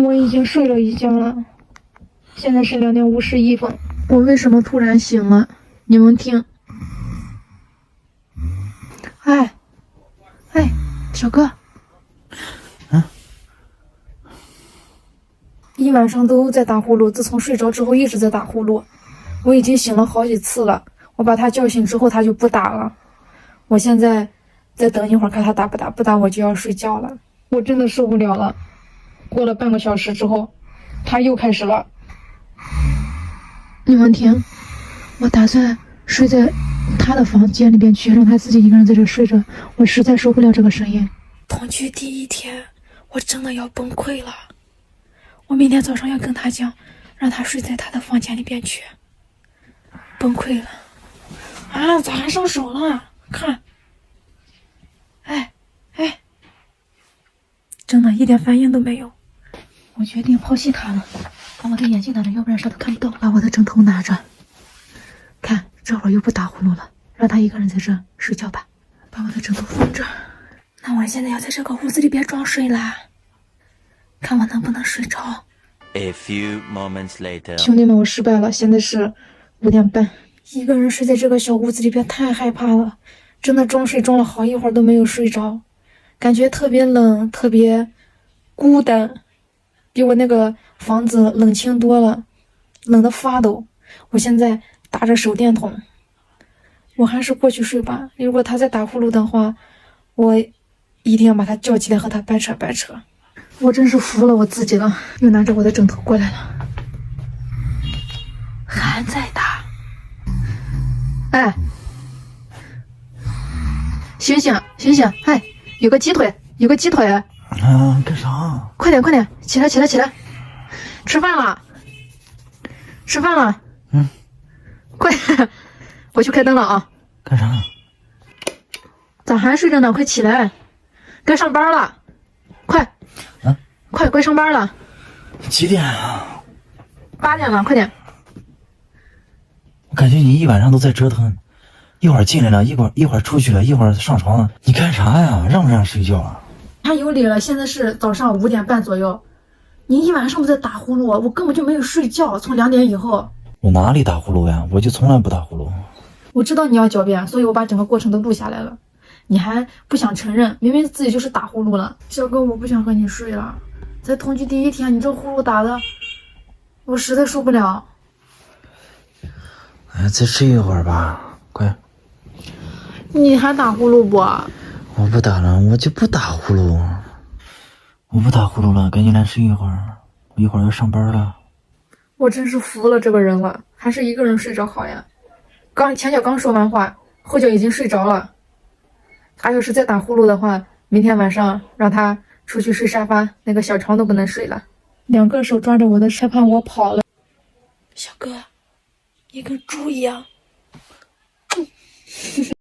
我已经睡了一觉了，现在是2:51。我为什么突然醒了？你们听。哎，小哥，一晚上都在打呼噜，自从睡着之后一直在打呼噜，我已经醒了好几次了。我把他叫醒之后，他就不打了。我现在再等一会儿，看他打不打，不打我就要睡觉了。我真的受不了了。过了半个小时之后，他又开始了。你们听，我打算睡在他的房间里边去，让他自己一个人在这睡着。我实在受不了这个声音。同居第1天，我真的要崩溃了。我明天早上要跟他讲，让他睡在他的房间里边去。崩溃了。啊，咋还上手了？看，真的一点反应都没有。我决定抛弃他了，把我的眼镜拿着，要不然啥都看不到。把我的枕头拿着，看这会儿又不打呼噜了，让他一个人在这睡觉吧。把我的枕头放这儿。那我现在要在这个屋子里边装睡啦，看我能不能睡着。A few moments later. 兄弟们，我失败了，现在是5点半。一个人睡在这个小屋子里边太害怕了，真的装睡装了好一会儿都没有睡着，感觉特别冷，特别孤单，比我那个房子冷清多了，冷得发抖。我现在打着手电筒，我还是过去睡吧。如果他在打呼噜的话，我一定要把他叫起来和他掰扯掰扯。我真是服了我自己了，又拿着我的枕头过来了，还在打。哎，醒醒醒醒！哎，有个鸡腿，有个鸡腿。啊，干啥？快点快点，起来起来起来！吃饭了，吃饭了。快，我去开灯了啊！干啥？咋还睡着呢？快起来，该上班了，快！快上班了。几点啊？8点了，快点。我感觉你一晚上都在折腾，一会儿进来了，一会儿出去了，一会儿上床了，你干啥呀？让不让睡觉啊？太有理了，现在是早上5点半左右，你一晚上都在打呼噜，我根本就没有睡觉，从2点以后。我哪里打呼噜呀？我就从来不打呼噜。我知道你要狡辩，所以我把整个过程都录下来了。你还不想承认，明明自己就是打呼噜了。小哥，我不想和你睡了，才同居第1天，你这呼噜打的，我实在受不了。哎，再睡一会儿吧，快。你还打呼噜不？我不打了，我就不打呼噜。我不打呼噜了，赶紧来睡一会儿，我一会儿要上班了。我真是服了这个人了，还是一个人睡着好呀。前脚刚说完话，后脚已经睡着了。他要是再打呼噜的话，明天晚上让他出去睡沙发，那个小床都不能睡了。2个手抓着我的车怕我跑了。小哥，你跟猪一样。